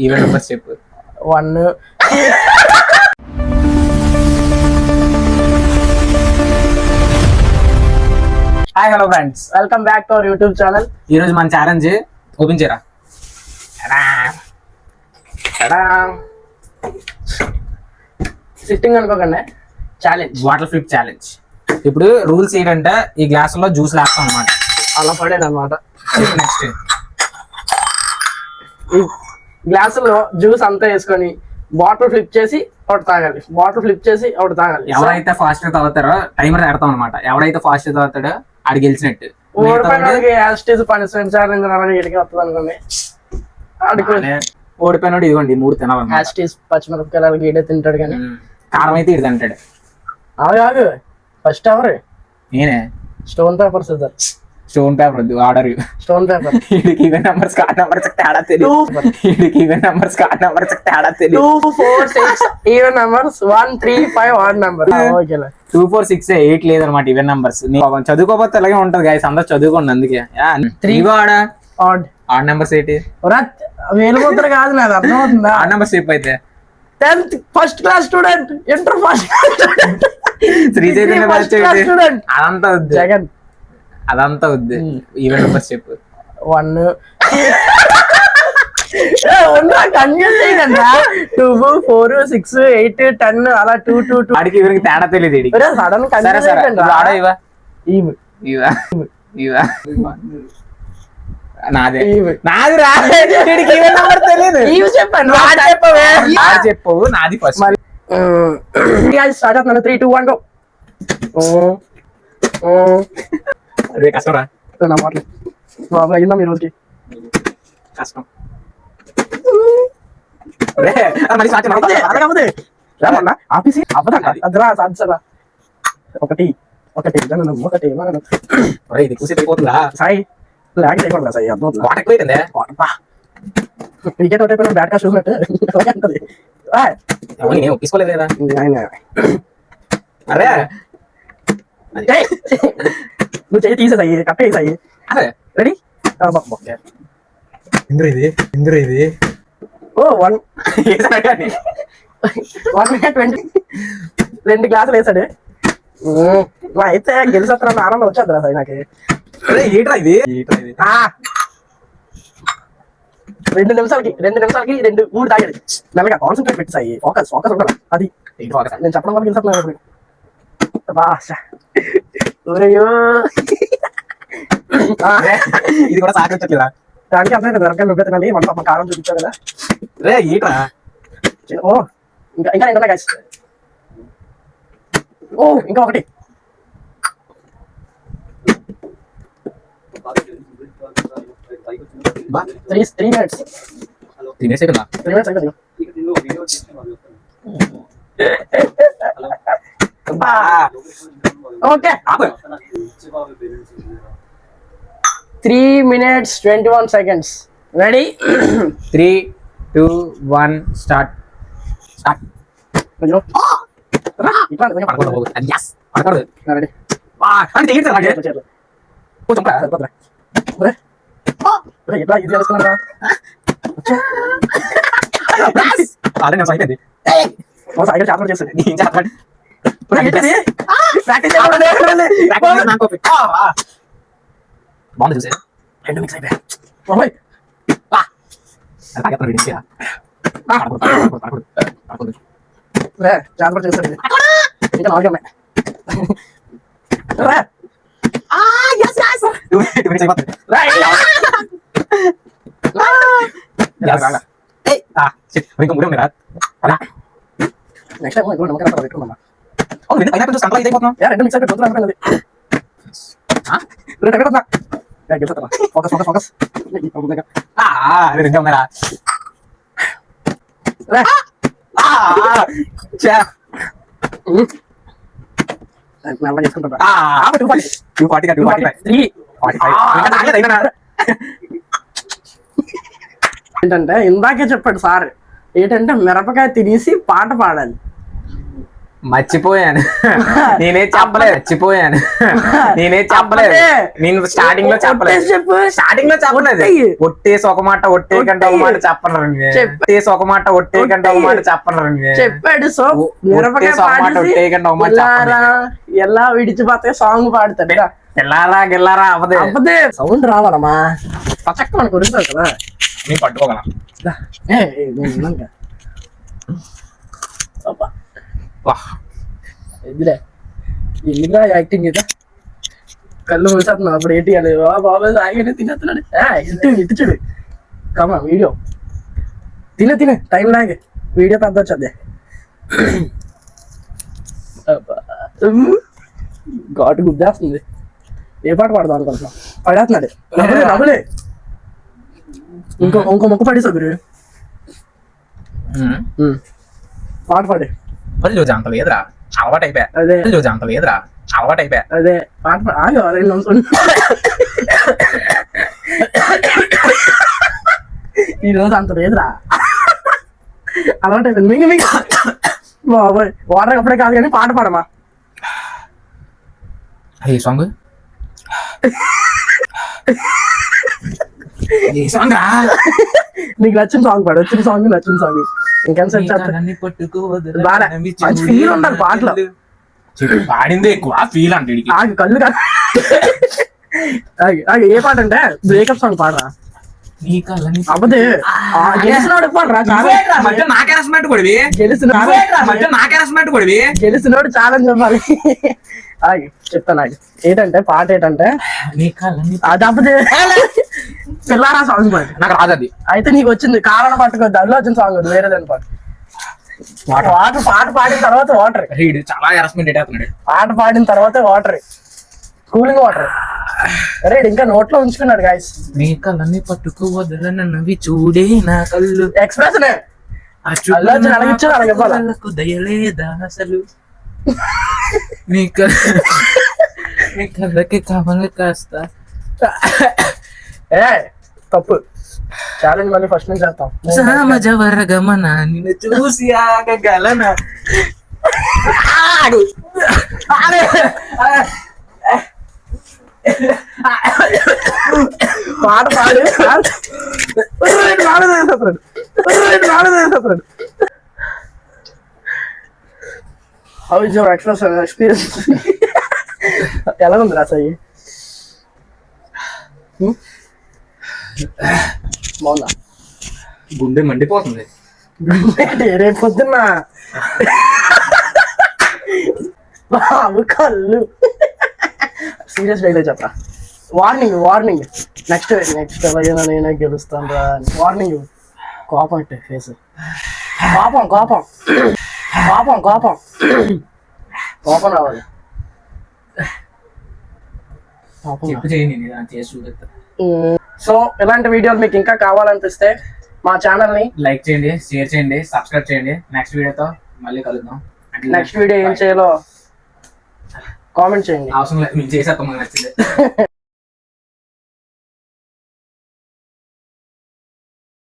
Even numbers చెప్పు. 1. Hi hello friends, welcome back to our YouTube channel. ఈ రోజు మన ఛాలెంజ్ ఓపెన్ చేయరా. సిట్టింగ్ అనుకోకండి, ఛాలెంజ్ వాటర్ ఫ్లిప్ ఛాలెంజ్. ఇప్పుడు రూల్స్ ఏంటంటే ఈ గ్లాసులో జ్యూస్ వేస్తాం అనమాట. అలా పడేది అనమాట. నెక్స్ట్ ఈ గ్లాసులో జ్యూస్ అంతా వేసుకొని బాటిల్ ఫ్లిప్ చేసి ఒకటి తాగాలి. బాటిల్ ఫ్లిప్ చేసి ఒకటి తాగాలి. ఎవరైతే ఫాస్ట్ గా తాగుతారో టైమర్ పెడతాం అనమాట. ఎవరైతే ఫాస్ట్ గా తాగుతాడో ఆడు గెలిచినట్టు. ఓడిపోయిన పనిష్మెంట్ ఛాలెంజ్ అలాగే ఇడికి వస్తుంది అనుకోండి. ఓడిపోయినాడు ఇదిగోండి 3 తినాలి. పచ్చిమిరపకాయలు గీడే తింటాడు కానీ కారం అయితే ఇది తింటాడు. ఆగు ఫస్ట్ ఎవరు? నేనే. Stone paper sir. Stone paper వద్దు, ఆర్డర్. Stone paper. ఈడికి ఈవెన్ నంబర్స్ కార్డ్ నంబర్స్ తేడా తెలియదు. ఈడికి ఈవెన్ నంబర్స్ కార్డ్ నంబర్స్ తేడా తెలియదు. 2, 4, 6 ఈవెన్ నంబర్స్, 1, 3, 5 ఆడ్ నంబర్. ఓకేలే. 2, 4, 6 8 లేదనమాట ఈవెన్ నంబర్స్. చదువుకోకపోతే అలాగే ఉంటది గాయస్. అందరూ చదువుకోండి అందుకే. 3 ఆడ ఆడ్ ఆడ్ నంబర్స్ ఏంటి? వేలుముద్ర కాదు, నాది అర్థమవుతుందా? ఆడ్ నంబర్స్ చెప్పు అయితే. 10th first class student, inter first Sri Chaitanya batch student. అదంతా వద్దు, జగన్ అదంతా వద్దు. ఈవెన్ నంబర్స్ చెప్పు. 1 కన్ఫ్యూజ్ చేయకండి. 2, 4, 6, 8, 10 అలా 2, 2, 2. ఆడికి ఇవరికి తేడా తెలియదు. సడన్ సరే సరే ఆడ ఇవా ఇవి ఇవా ఇవా నాదే ఇవి. నాది రాడికి ఈవెన్ నంబర్ తెలియదు. ఇవి చెప్పండి. చెప్పు నాది ఫస్ట్. స్టార్ట్ అవుతున్నాను. 3, 2, 1 గో. అదే కష్టం రా. నా మాటలు బాబు అయిందా మీ రోజుకి? కష్టం. మరి ఆఫీస్ అదరా సాధించరా. ఒకటి ఇది కూసిపోతుందా సాయి లాగ్ చేయకూడదా సాయి? అర్థమవుతుందా? వాటర్ ఎక్కువైతుందే. క్రికెట్ ఒకటి బ్యాట్ కాస్ట్ చూసినట్టు ఉంటుంది. నేను తీసుకోలేదు కదా. అరే నువ్వు చెయ్యి తీసేసాయి, కట్టేసాయి. అదే రెడీ? ఇంద్ర ఇది ఓ 1 20 2 గ్లాసులు వేసాడు. అయితే గెలిచేస్తున్నా ఆనందం వచ్చేద్దరా సాయి నాకు. ఏట్రా ఇది? 2 నిమిషాలకి 3 తాగాడు. మెల్లగా కాన్సన్ట్రేట్ పెట్టి సాయి. ఫోకస్ ఉండాలి. అది నేను చెప్పడం వల్ల గెలిచేస్తున్నాను. ఇది కూడా సాగొచ్చట్లేదా? దానికి అర్థం కదా, మిరపకాయలు తినాలి. మన కారం చూపించావు కదా. రే ఏట్రా? ఓ ఇంకా ఏంటన్నా గాయస్. ఓ ఇంకా ఒకటి. బా 3 minutes. 3 minutes కదా? 3 minutes అయిపోయింది. Okay 3 minutes 21 seconds. Ready? 3, 2, 1 start. Ready? ఎట్లా ఇది తెలుసుకున్నారా? సైకిల్ చేపలు చేస్తుంది. బాగుంది చూసే. 2 మిక్స్ అయిపోయాయి. చేపలు చేస్తుంది. ఇంకా 4 ఉన్నాయి. నెక్స్ట్ టైం పెట్టుకున్నా. 2 మిక్స్ అయిపోయి గొంతులు ఫోకస్. ఏంటంటే ఇందాకే చెప్పాడు సార్, ఏంటంటే మిరపకాయ తినేసి పాట పాడాలి. మర్చిపోయాను. నేనే చెప్పలేదు. మర్చిపోయాను. నేనే చెప్పలేదు. నేను స్టార్టింగ్ లో చెప్పలేదు. స్టార్టింగ్ లో చెప్పలేదు. ఒట్టేసి ఒక మాట ఒట్టేకంటే ఒక మాట చెప్పను. ఒట్టేసి ఒక మాట ఒట్టేకంటే ఒక మాట చెప్పను. చెప్పాడు. సో ఒట్టేసి ఒక మాట ఒట్టేకంటే ఒక మాట చెప్పను. ఎలా విడిచిపోతే సాంగ్ పాడతాడు. గిల్లారా గిల్లారా అవదే అవ్వదే. సౌండ్ రావాలమ్మా. పచ్చక్క మనకు కొడుతావు కదా. నేను పట్టుకోగలను. ఎదిలే ఎందుకురా యాక్టింగ్ కదా. కళ్ళు మూసేస్తున్నావు. అప్పుడు ఏంటి అని బాబాయ్ ఆగినే తినేస్తున్నాడు. ఇటు చూడు. కమా వీడియో తినే టైం లాగే వీడియో పెద్ద వచ్చేది. ఘాటు గుద్దేస్తుంది. ఏ పాట పాడదాం అనుకుంటున్నాం. పడేస్తున్నాడు. నవ్వులే ఇంకో మొక్క పడేసా గురు. పాట పాడే. రోజు అంత లేదురా, అలవాటు అయిపోయా. అదే రోజు అంత లేదురా, అలవాటు అయిపోయా. అదే పాట ఆగు. ఈ రోజు అంత లేదురా, అలవాటు అయిపోయింది. మింగి బాబోయ్ వాటర్ అప్పుడే కాదు కానీ పాట పాడమా. ఏ సాంగ్? ఏ సాంగ్ రా? నీకు నచ్చిన సాంగ్ పాడు. వచ్చిన సాంగ్ నచ్చిన సాంగ్. మంచి ఫీల్ ఉండాలి పాటలో. పాడిందే ఎక్కువ ఫీల్ అంటే. ఆగి కళ్ళు కాదు. ఏ పాట అంటే బ్రేకప్ సాంగ్ పాడరా. అబ్బదే గెలిచినోడు పాడరా. గెలిచినోడు ఛాలెంజ్ చెప్పాలి. ఆగి చెప్తాను. ఆగి ఏంటంటే పాట ఏంటంటే అది అబ్బదే పిల్లారా సాంగ్ పాడు. నాకు రాదు అది. అయితే నీకు వచ్చింది కారణ పట్టుకోద్దు. అందులో వచ్చిన సాంగ్ అది వేరేదని పాడు. వాటర్ పాట పాడిన తర్వాత వాటర్. చాలా హెరాస్మెంట్ అవుతున్నాడు. పాట పాడిన తర్వాత వాటర్, కూలింగ్ వాటర్. అరే ఇంకా నోట్లో ఉంచుకున్నాడు గాయస్. నీ కళ్ళని పట్టుకు వదలనవి చూడే నా కళ్ళు. ఎక్స్ప్రెషన్ దయలేదా అసలు నీ కళ్ళకి కావాలి కాస్త. ఏ తప్పు. ఛాలెంజ్ మళ్ళీ ఫస్ట్ నుంచి చేస్తాం. సామజవర గమన నిన్ను చూసి ఆగగలన. పాట పాడి హౌ ఇస్ యువర్ ఎక్స్పీరియన్స్? ఎలా ఉంది రా సాయి? బాగుందా? గుండె మండిపోతుంది. రేపు పొద్దున్న బాబు కళ్ళు. సీరియస్ డైలాగ్ చెప్పరా. వార్నింగ్ నెక్స్ట్ ఎలాగైనా నేనే గెలుస్తాను రా. వార్నింగ్. కోపం అంటే ఫేస్. కోపం రావాలి. సో ఇలాంటి వీడియోలు మీకు ఇంకా కావాలనిపిస్తే మా ఛానల్ ని లైక్ చేయండి, షేర్ చేయండి, సబ్స్క్రైబ్ చేయండి. నెక్స్ట్ వీడియోతో మళ్ళీ కలుద్దాం. నెక్స్ట్ వీడియో ఏం చేయాలో కామెంట్ చేయండి. అవసరం లేదు, మీకు చేసేస్తాం, నచ్చింది.